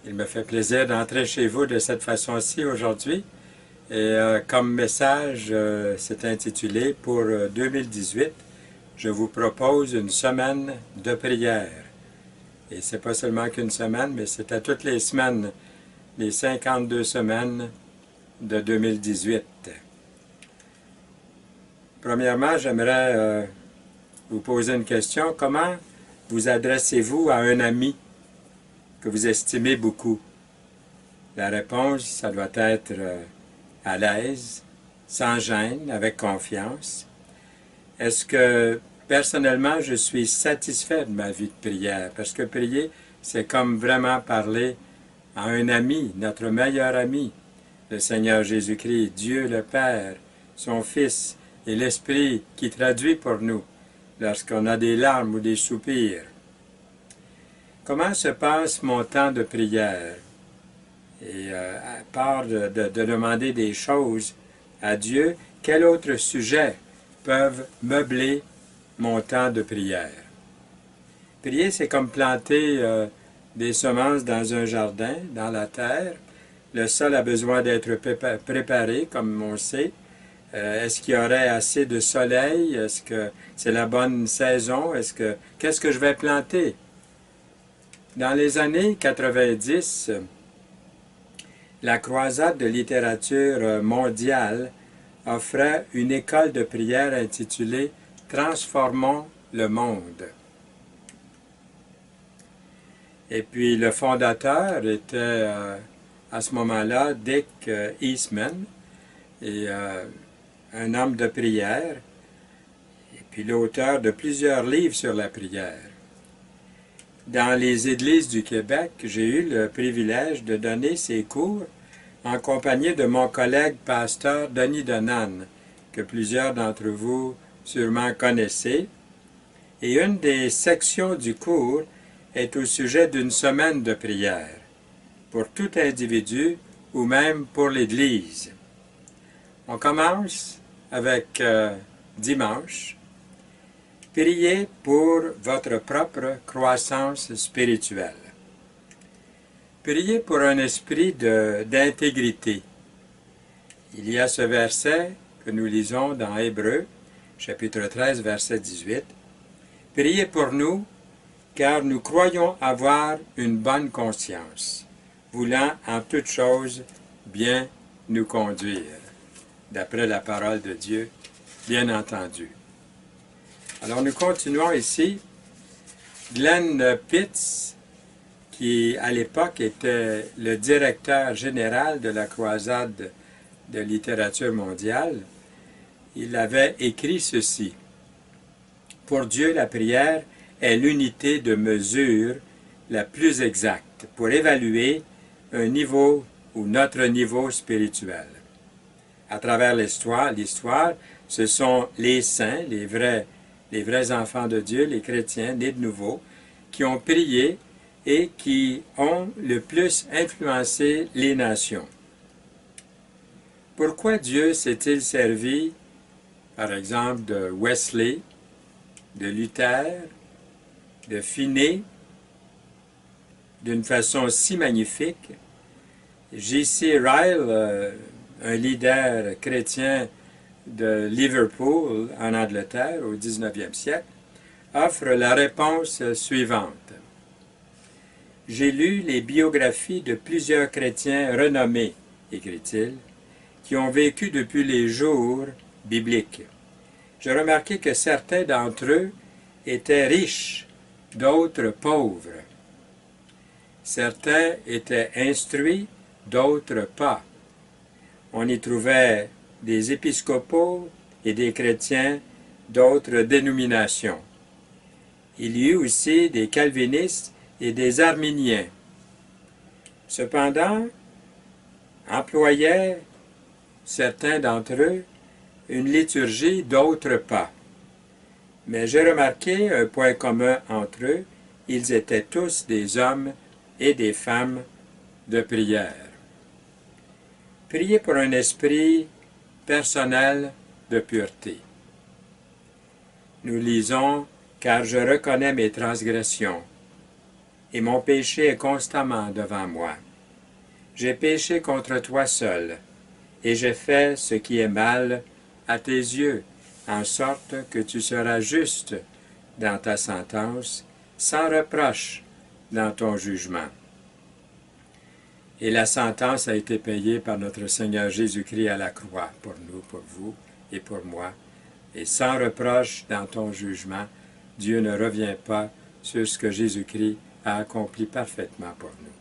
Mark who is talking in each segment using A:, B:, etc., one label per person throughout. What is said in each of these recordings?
A: Il me fait plaisir d'entrer chez vous de cette façon-ci aujourd'hui. Et comme message, c'est intitulé « Pour 2018, je vous propose une semaine de prière ». Et c'est pas seulement qu'une semaine, mais c'est à toutes les semaines, les 52 semaines de 2018. Premièrement, j'aimerais vous poser une question. Comment vous adressez-vous à un ami que vous estimez beaucoup? La réponse, ça doit être à l'aise, sans gêne, avec confiance. Est-ce que, personnellement, je suis satisfait de ma vie de prière? Parce que prier, c'est comme vraiment parler à un ami, notre meilleur ami, le Seigneur Jésus-Christ, Dieu le Père, son Fils et l'Esprit qui traduit pour nous lorsqu'on a des larmes ou des soupirs. Comment se passe mon temps de prière? Et à part de demander des choses à Dieu, quels autres sujets peuvent meubler mon temps de prière? Prier, c'est comme planter des semences dans un jardin, dans la terre. Le sol a besoin d'être préparé, comme on sait. Est-ce qu'il y aurait assez de soleil? Est-ce que c'est la bonne saison? Qu'est-ce que je vais planter? Dans les années 90, la croisade de littérature mondiale offrait une école de prière intitulée « Transformons le monde ». Et puis le fondateur était à ce moment-là Dick Eastman, et un homme de prière, et puis l'auteur de plusieurs livres sur la prière. Dans les églises du Québec, j'ai eu le privilège de donner ces cours en compagnie de mon collègue pasteur Denis Donnan, que plusieurs d'entre vous sûrement connaissez. Et une des sections du cours est au sujet d'une semaine de prière, pour tout individu ou même pour l'Église. On commence avec dimanche. Priez pour votre propre croissance spirituelle. Priez pour un esprit d'intégrité. Il y a ce verset que nous lisons dans Hébreux, chapitre 13, verset 18. Priez pour nous, car nous croyons avoir une bonne conscience, voulant en toutes choses bien nous conduire, d'après la parole de Dieu, bien entendu. Alors nous continuons ici. Glenn Pitts, qui à l'époque était le directeur général de la croisade de littérature mondiale, il avait écrit ceci. Pour Dieu, la prière est l'unité de mesure la plus exacte pour évaluer un niveau ou notre niveau spirituel. À travers l'histoire, ce sont les saints, les vrais enfants de Dieu, les chrétiens nés de nouveau, qui ont prié et qui ont le plus influencé les nations. Pourquoi Dieu s'est-il servi, par exemple, de Wesley, de Luther, de Finney, d'une façon si magnifique? J.C. Ryle, un leader chrétien de Liverpool, en Angleterre, au 19e siècle, offre la réponse suivante. J'ai lu les biographies de plusieurs chrétiens renommés, écrit-il, qui ont vécu depuis les jours bibliques. J'ai remarqué que certains d'entre eux étaient riches, d'autres pauvres. Certains étaient instruits, d'autres pas. On y trouvait des épiscopaux et des chrétiens d'autres dénominations. Il y eut aussi des calvinistes et des arminiens. Cependant, employaient certains d'entre eux une liturgie, d'autres pas. Mais j'ai remarqué un point commun entre eux, ils étaient tous des hommes et des femmes de prière. Priez pour un esprit personnel de pureté. Nous lisons « Car je reconnais mes transgressions, et mon péché est constamment devant moi. J'ai péché contre toi seul, et j'ai fait ce qui est mal à tes yeux, en sorte que tu seras juste dans ta sentence, sans reproche dans ton jugement. Et la sentence a été payée par notre Seigneur Jésus-Christ à la croix, pour nous, pour vous et pour moi. Et sans reproche dans ton jugement, Dieu ne revient pas sur ce que Jésus-Christ a accompli parfaitement pour nous.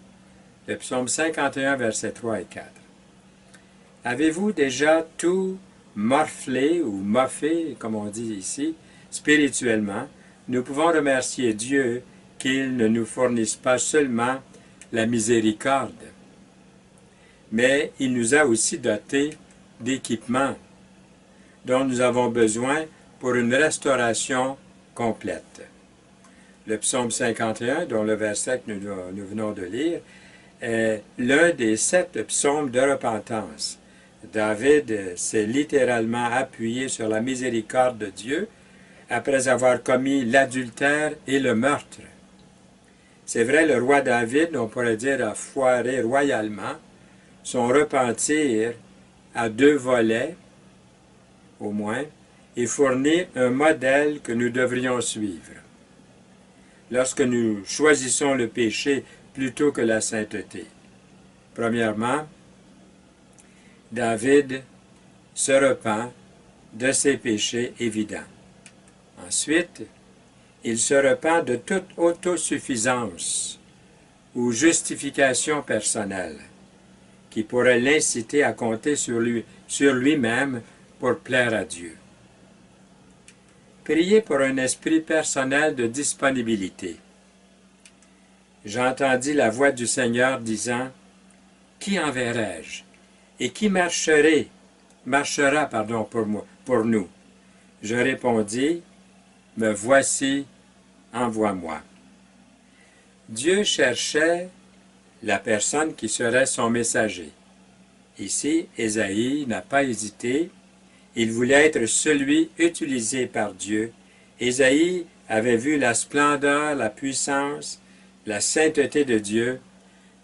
A: Le psaume 51, versets 3 et 4. Avez-vous déjà tout morflé ou moffé, comme on dit ici, spirituellement? Nous pouvons remercier Dieu qu'il ne nous fournisse pas seulement la miséricorde, mais il nous a aussi dotés d'équipements dont nous avons besoin pour une restauration complète. Le psaume 51, dont le verset que nous venons de lire, est l'un des 7 psaumes de repentance. David s'est littéralement appuyé sur la miséricorde de Dieu après avoir commis l'adultère et le meurtre. C'est vrai, le roi David, on pourrait dire, a foiré royalement son repentir à 2 volets, au moins, et fournit un modèle que nous devrions suivre. Lorsque nous choisissons le péché plutôt que la sainteté. Premièrement, David se repent de ses péchés évidents. Ensuite, il se repent de toute autosuffisance ou justification personnelle qui pourrait l'inciter à compter sur lui-même pour plaire à Dieu. Priez pour un esprit personnel de disponibilité. J'entendis la voix du Seigneur disant, « Qui enverrai-je? Et qui marchera pour nous? » Je répondis, « Me voici, envoie-moi. » Dieu cherchait la personne qui serait son messager. Ici, Ésaïe n'a pas hésité. Il voulait être celui utilisé par Dieu. Ésaïe avait vu la splendeur, la puissance, la sainteté de Dieu.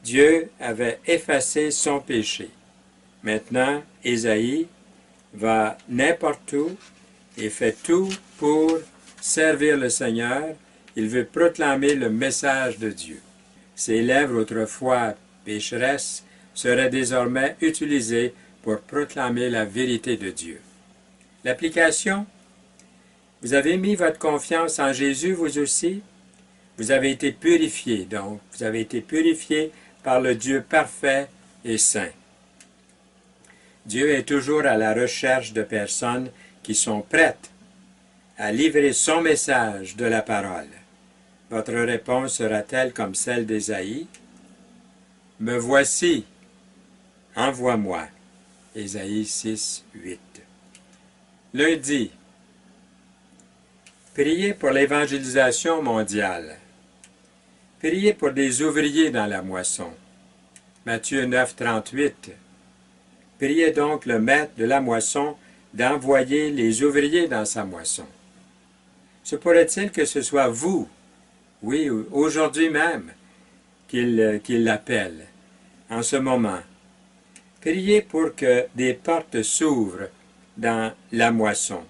A: Dieu avait effacé son péché. Maintenant, Ésaïe va n'importe où et fait tout pour servir le Seigneur. Il veut proclamer le message de Dieu. Ses lèvres, autrefois pécheresses, seraient désormais utilisées pour proclamer la vérité de Dieu. L'application, vous avez mis votre confiance en Jésus, vous aussi. Vous avez été purifiés, donc. Vous avez été purifiés par le Dieu parfait et saint. Dieu est toujours à la recherche de personnes qui sont prêtes à livrer son message de la parole. Votre réponse sera-t-elle comme celle d'Ésaïe? « Me voici, envoie-moi. » Ésaïe 6, 8. Lundi, priez pour l'évangélisation mondiale. Priez pour des ouvriers dans la moisson. Matthieu 9, 38. Priez donc le maître de la moisson d'envoyer les ouvriers dans sa moisson. Se pourrait-il que ce soit vous, oui, aujourd'hui même, qu'il l'appelle, en ce moment? Priez pour que des portes s'ouvrent dans la moisson.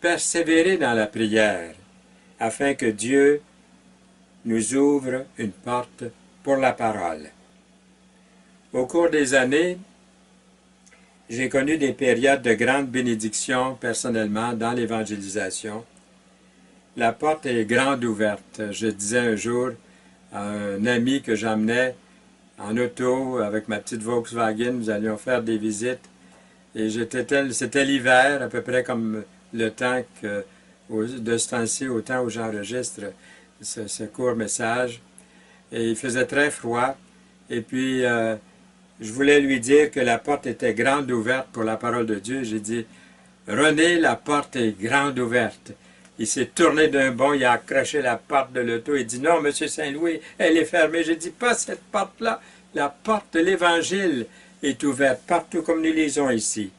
A: Persévérez dans la prière, afin que Dieu nous ouvre une porte pour la parole. Au cours des années, j'ai connu des périodes de grande bénédiction personnellement dans l'évangélisation. La porte est grande ouverte. Je disais un jour à un ami que j'emmenais en auto avec ma petite Volkswagen, nous allions faire des visites. Et c'était l'hiver, à peu près comme le temps de ce temps-ci, au temps où j'enregistre ce court message. Et il faisait très froid. Et puis, je voulais lui dire que la porte était grande ouverte pour la parole de Dieu. J'ai dit, « René, la porte est grande ouverte. » Il s'est tourné d'un bond, il a accroché la porte de l'auto. Il dit, « Non, Monsieur Saint-Louis, elle est fermée. » J'ai dit, « Pas cette porte-là. La porte de l'Évangile est ouverte partout comme nous lisons ici. »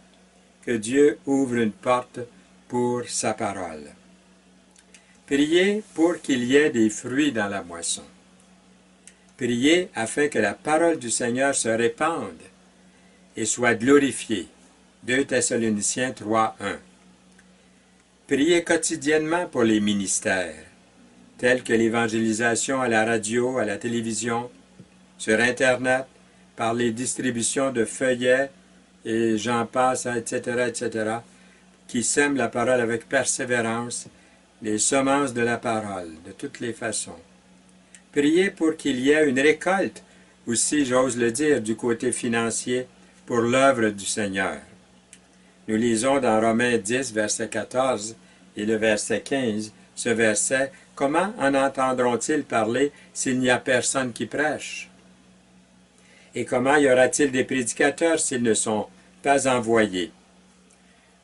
A: Que Dieu ouvre une porte pour sa parole. Priez pour qu'il y ait des fruits dans la moisson. Priez afin que la parole du Seigneur se répande et soit glorifiée. 2 Thessaloniciens 3:1. Priez quotidiennement pour les ministères, tels que l'évangélisation à la radio, à la télévision, sur Internet, par les distributions de feuillets, et j'en passe, etc., etc., qui sèment la parole avec persévérance, les semences de la parole, de toutes les façons. Priez pour qu'il y ait une récolte, aussi, j'ose le dire, du côté financier, pour l'œuvre du Seigneur. Nous lisons dans Romains 10, verset 14 et le verset 15, ce verset, « Comment en entendront-ils parler s'il n'y a personne qui prêche? Et comment y aura-t-il des prédicateurs s'ils ne sont pas envoyés? »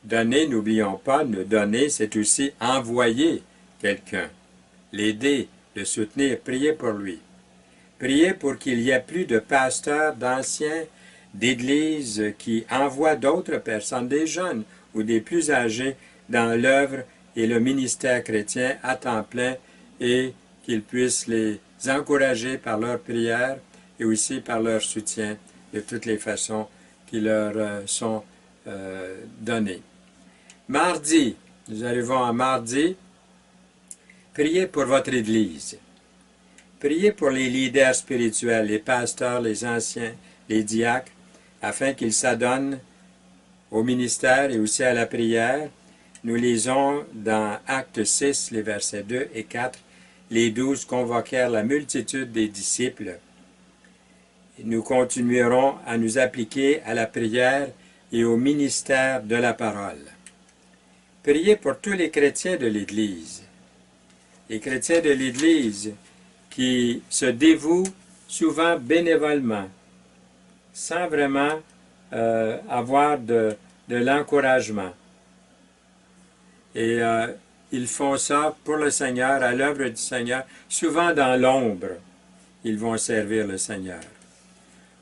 A: Donner, n'oublions pas, nous donner, c'est aussi envoyer quelqu'un, l'aider, le soutenir, prier pour lui. Priez pour qu'il y ait plus de pasteurs, d'anciens, d'églises qui envoient d'autres personnes, des jeunes ou des plus âgés, dans l'œuvre et le ministère chrétien à temps plein et qu'ils puissent les encourager par leurs prières et aussi par leur soutien de toutes les façons qui leur sont données. Mardi, nous arrivons à mardi, priez pour votre Église. Priez pour les leaders spirituels, les pasteurs, les anciens, les diacres, afin qu'ils s'adonnent au ministère et aussi à la prière. Nous lisons dans Actes 6, les versets 2 et 4, « Les 12 convoquèrent la multitude des disciples. » Nous continuerons à nous appliquer à la prière et au ministère de la parole. Priez pour tous les chrétiens de l'Église. Les chrétiens de l'Église qui se dévouent souvent bénévolement, sans vraiment avoir de l'encouragement. Et ils font ça pour le Seigneur, à l'œuvre du Seigneur, souvent dans l'ombre, ils vont servir le Seigneur.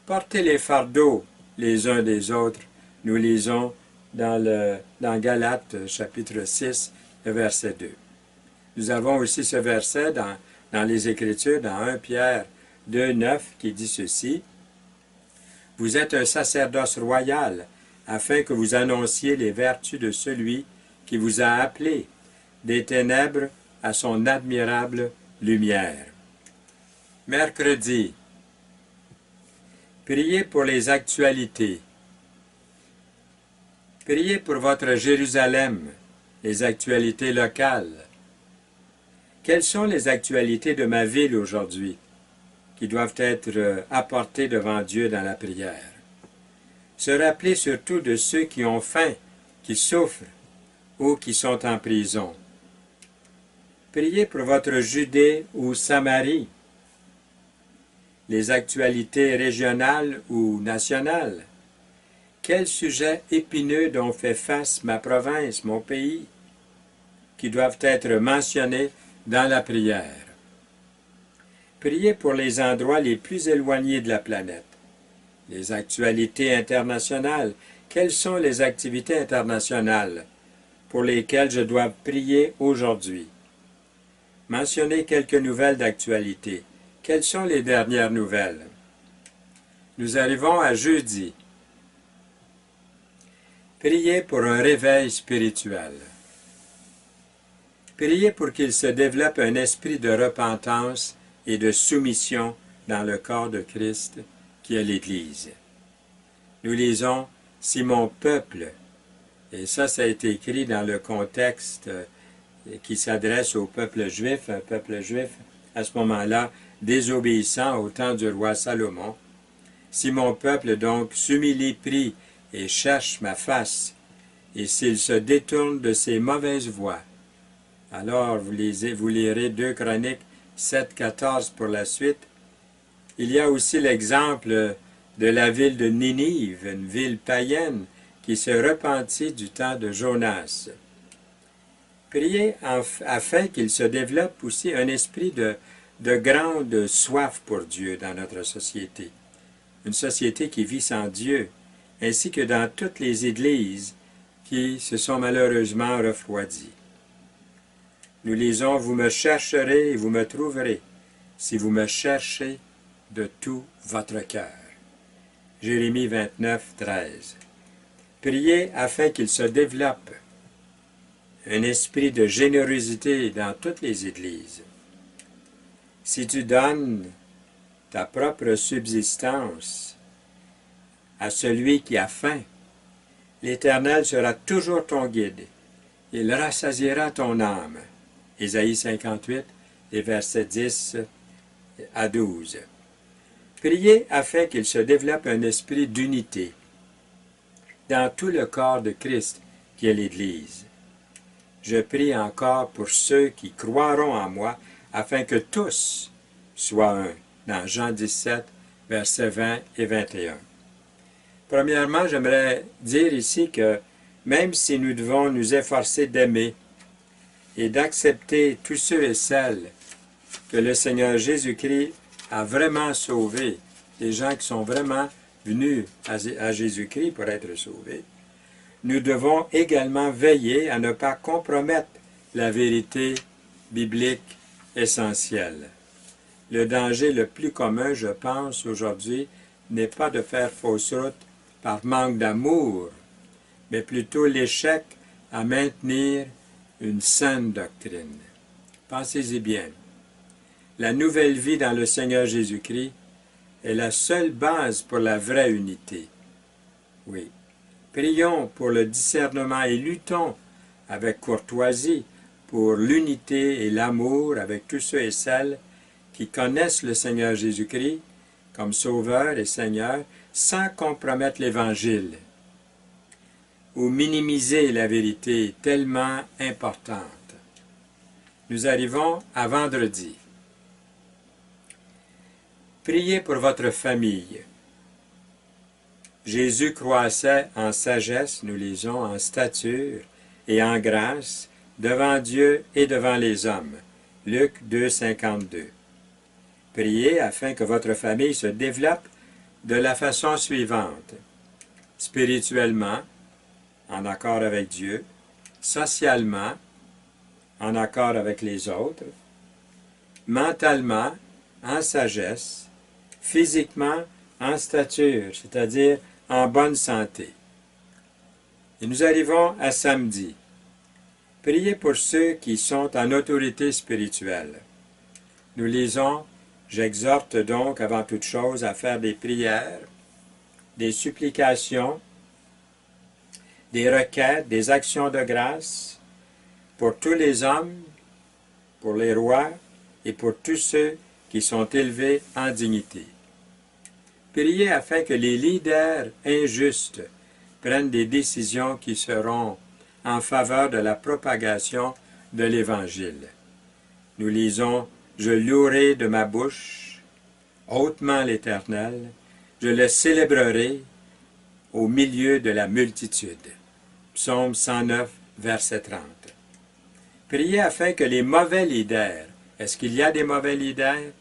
A: Portez les fardeaux les uns des autres, nous lisons dans Galates chapitre 6, le verset 2. Nous avons aussi ce verset dans les Écritures, dans 1 Pierre 2, 9, qui dit ceci, « Vous êtes un sacerdoce royal, afin que vous annonciez les vertus de celui qui vous a appelé des ténèbres à son admirable lumière. » Mercredi, priez pour les actualités. Priez pour votre Jérusalem, les actualités locales. Quelles sont les actualités de ma ville aujourd'hui qui doivent être apportées devant Dieu dans la prière? Se rappeler surtout de ceux qui ont faim, qui souffrent ou qui sont en prison. Priez pour votre Judée ou Samarie, les actualités régionales ou nationales. Quels sujets épineux dont fait face ma province, mon pays, qui doivent être mentionnés dans la prière. Priez pour les endroits les plus éloignés de la planète. Les actualités internationales. Quelles sont les activités internationales pour lesquelles je dois prier aujourd'hui? Mentionnez quelques nouvelles d'actualité. Quelles sont les dernières nouvelles? Nous arrivons à jeudi. Priez pour un réveil spirituel. Priez pour qu'il se développe un esprit de repentance et de soumission dans le corps de Christ qui est l'Église. Nous lisons « Si mon peuple », et ça a été écrit dans le contexte qui s'adresse au peuple juif, un peuple juif à ce moment-là désobéissant au temps du roi Salomon. « Si mon peuple donc s'humilie, prie et cherche ma face, et s'il se détourne de ses mauvaises voies. » Alors vous lirez 2 Chroniques 7, 14 pour la suite. Il y a aussi l'exemple de la ville de Ninive, une ville païenne qui se repentit du temps de Jonas. Priez afin qu'il se développe aussi un esprit de grande soif pour Dieu dans notre société. Une société qui vit sans Dieu, ainsi que dans toutes les églises qui se sont malheureusement refroidies. Nous lisons « Vous me chercherez et vous me trouverez, si vous me cherchez de tout votre cœur. Jérémie 29, 13. Priez afin qu'il se développe un esprit de générosité dans toutes les églises. Si tu donnes ta propre subsistance à celui qui a faim, l'Éternel sera toujours ton guide. Il rassasiera ton âme. Ésaïe 58, les versets 10 à 12. Priez afin qu'il se développe un esprit d'unité dans tout le corps de Christ qui est l'Église. Je prie encore pour ceux qui croiront en moi, afin que tous soient un, dans Jean 17, versets 20 et 21. Premièrement, j'aimerais dire ici que même si nous devons nous efforcer d'aimer et d'accepter tous ceux et celles que le Seigneur Jésus-Christ a vraiment sauvés, les gens qui sont vraiment venus à Jésus-Christ pour être sauvés, nous devons également veiller à ne pas compromettre la vérité biblique essentielle. Le danger le plus commun, je pense, aujourd'hui, n'est pas de faire fausse route par manque d'amour, mais plutôt l'échec à maintenir une saine doctrine. Pensez-y bien. La nouvelle vie dans le Seigneur Jésus-Christ est la seule base pour la vraie unité. Oui. Prions pour le discernement et luttons avec courtoisie pour l'unité et l'amour avec tous ceux et celles qui connaissent le Seigneur Jésus-Christ comme Sauveur et Seigneur sans compromettre l'Évangile ou minimiser la vérité tellement importante. Nous arrivons à vendredi. Priez pour votre famille. Jésus croissait en sagesse, nous lisons, en stature et en grâce, devant Dieu et devant les hommes. Luc 2, 52. Priez afin que votre famille se développe de la façon suivante. Spirituellement, en accord avec Dieu, socialement, en accord avec les autres, mentalement, en sagesse, physiquement, en stature, c'est-à-dire en bonne santé. Et nous arrivons à samedi. Priez pour ceux qui sont en autorité spirituelle. Nous lisons « J'exhorte donc avant toute chose à faire des prières, des supplications, des requêtes, des actions de grâce pour tous les hommes, pour les rois et pour tous ceux qui sont élevés en dignité. » Priez afin que les leaders injustes prennent des décisions qui seront en faveur de la propagation de l'Évangile. Nous lisons « Je louerai de ma bouche hautement l'Éternel, je le célébrerai au milieu de la multitude. » Psaume 109, verset 30. Priez afin que les mauvais leaders, est-ce qu'il y a des mauvais leaders?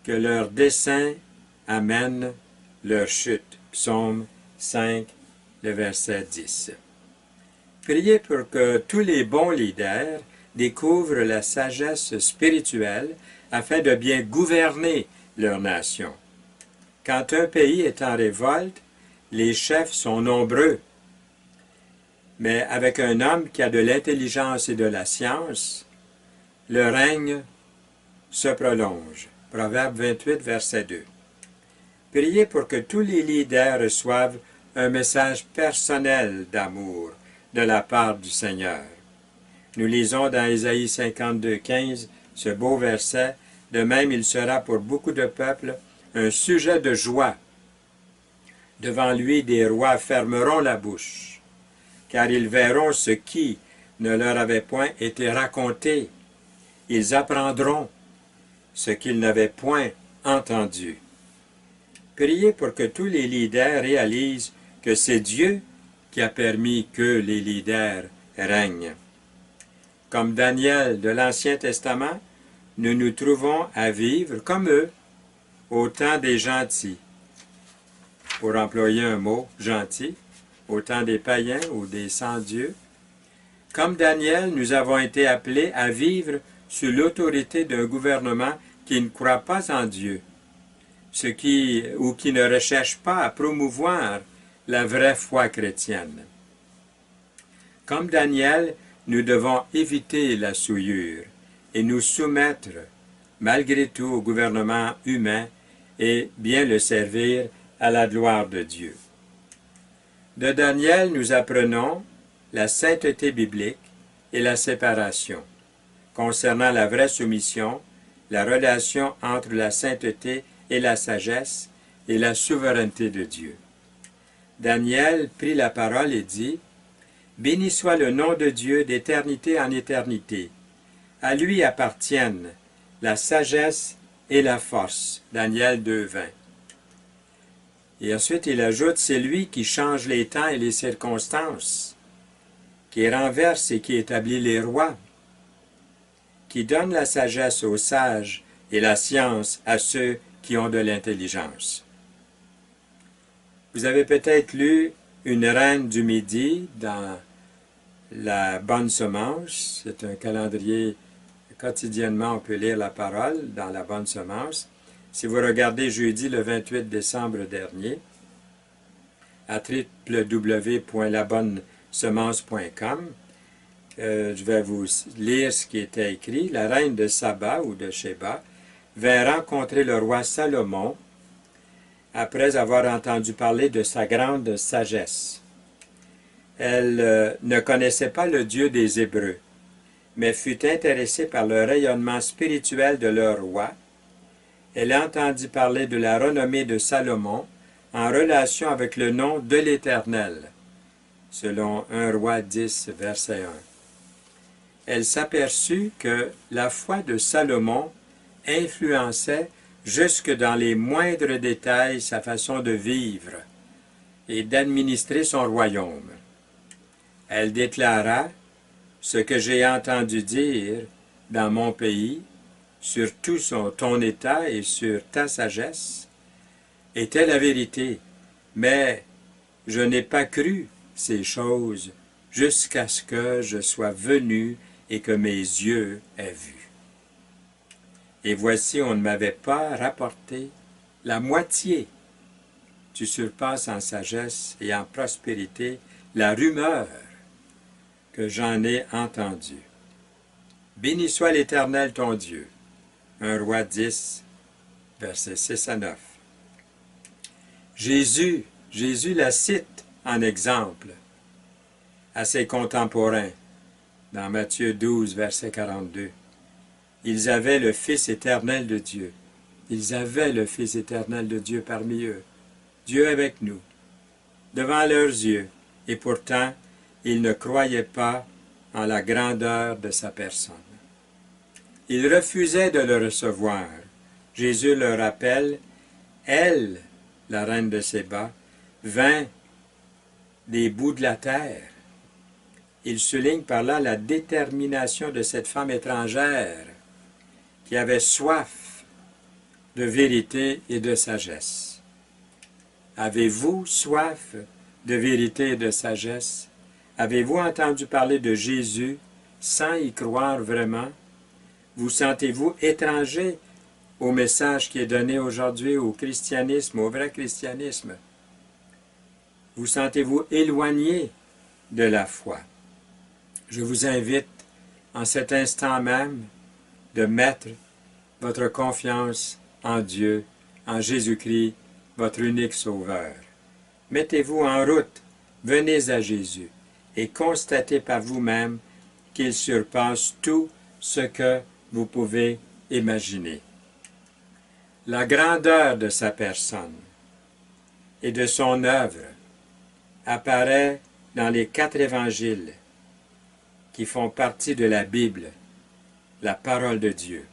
A: Que leur dessein amène leur chute. Psaume 5, le verset 10. Priez pour que tous les bons leaders découvrent la sagesse spirituelle afin de bien gouverner leur nation. Quand un pays est en révolte, les chefs sont nombreux. Mais avec un homme qui a de l'intelligence et de la science, le règne se prolonge. Proverbe 28, verset 2. Priez pour que tous les leaders reçoivent un message personnel d'amour de la part du Seigneur. Nous lisons dans Ésaïe 52, 15 ce beau verset. De même, il sera pour beaucoup de peuples un sujet de joie. Devant lui, des rois fermeront la bouche, car ils verront ce qui ne leur avait point été raconté. Ils apprendront ce qu'ils n'avaient point entendu. Priez pour que tous les leaders réalisent que c'est Dieu qui a permis que les leaders règnent. Comme Daniel de l'Ancien Testament, nous nous trouvons à vivre comme eux au temps des gentils. Pour employer un mot, gentil, au temps des païens ou des sans-dieux. Comme Daniel, nous avons été appelés à vivre sous l'autorité d'un gouvernement qui ne croient pas en Dieu, ou qui ne recherchent pas à promouvoir la vraie foi chrétienne. Comme Daniel, nous devons éviter la souillure et nous soumettre malgré tout au gouvernement humain et bien le servir à la gloire de Dieu. De Daniel, nous apprenons la sainteté biblique et la séparation. Concernant la vraie soumission, la relation entre la sainteté et la sagesse et la souveraineté de Dieu. Daniel prit la parole et dit, « Béni soit le nom de Dieu d'éternité en éternité. À lui appartiennent la sagesse et la force. » Daniel 2:20. Et ensuite il ajoute, « C'est lui qui change les temps et les circonstances, qui renverse et qui établit les rois, qui donne la sagesse aux sages et la science à ceux qui ont de l'intelligence. » Vous avez peut-être lu Une reine du Midi dans la Bonne Semence. C'est un calendrier, quotidiennement on peut lire la parole dans la Bonne Semence. Si vous regardez jeudi le 28 décembre dernier, à www.labonnesemence.com, je vais vous lire ce qui était écrit. La reine de Saba ou de Sheba vint rencontrer le roi Salomon après avoir entendu parler de sa grande sagesse. Elle ne connaissait pas le Dieu des Hébreux, mais fut intéressée par le rayonnement spirituel de leur roi. Elle entendit parler de la renommée de Salomon en relation avec le nom de l'Éternel, selon 1 Roi 10, verset 1. Elle s'aperçut que la foi de Salomon influençait jusque dans les moindres détails sa façon de vivre et d'administrer son royaume. Elle déclara, « Ce que j'ai entendu dire dans mon pays, sur tout ton état et sur ta sagesse, était la vérité, mais je n'ai pas cru ces choses jusqu'à ce que je sois venu et que mes yeux aient vu. Et voici, on ne m'avait pas rapporté la moitié. Tu surpasses en sagesse et en prospérité la rumeur que j'en ai entendue. Béni soit l'Éternel ton Dieu. 1 Roi 10, versets 6 à 9. Jésus la cite en exemple à ses contemporains dans Matthieu 12, verset 42. Ils avaient le Fils éternel de Dieu. Ils avaient le Fils éternel de Dieu parmi eux. Dieu avec nous, devant leurs yeux, et pourtant, ils ne croyaient pas en la grandeur de sa personne. Ils refusaient de le recevoir. Jésus leur rappelle, elle, la reine de Séba, vint des bouts de la terre. Il souligne par là la détermination de cette femme étrangère qui avait soif de vérité et de sagesse. Avez-vous soif de vérité et de sagesse? Avez-vous entendu parler de Jésus sans y croire vraiment? Vous sentez-vous étranger au message qui est donné aujourd'hui au christianisme, au vrai christianisme? Vous sentez-vous éloigné de la foi? Je vous invite en cet instant même de mettre votre confiance en Dieu, en Jésus-Christ, votre unique Sauveur. Mettez-vous en route, venez à Jésus et constatez par vous-même qu'il surpasse tout ce que vous pouvez imaginer. La grandeur de sa personne et de son œuvre apparaît dans les 4 évangiles qui font partie de la Bible, la parole de Dieu.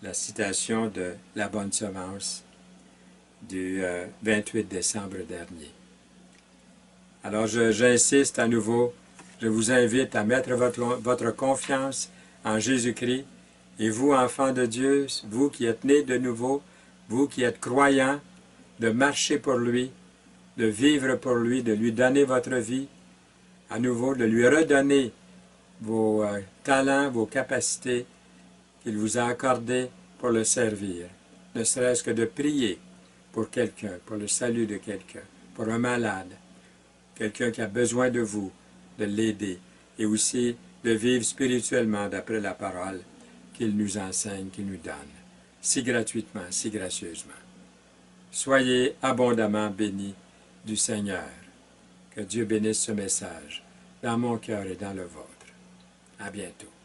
A: La citation de la Bonne Semence du 28 décembre dernier. Alors j'insiste à nouveau, je vous invite à mettre votre confiance en Jésus-Christ, et vous, enfants de Dieu, vous qui êtes nés de nouveau, vous qui êtes croyants, de marcher pour lui, de vivre pour lui, de lui donner votre vie, à nouveau, de lui redonner vos talents, vos capacités, qu'il vous a accordé pour le servir, ne serait-ce que de prier pour quelqu'un, pour le salut de quelqu'un, pour un malade, quelqu'un qui a besoin de vous, de l'aider, et aussi de vivre spirituellement d'après la parole qu'il nous enseigne, qu'il nous donne, si gratuitement, si gracieusement. Soyez abondamment bénis du Seigneur. Que Dieu bénisse ce message dans mon cœur et dans le vôtre. À bientôt.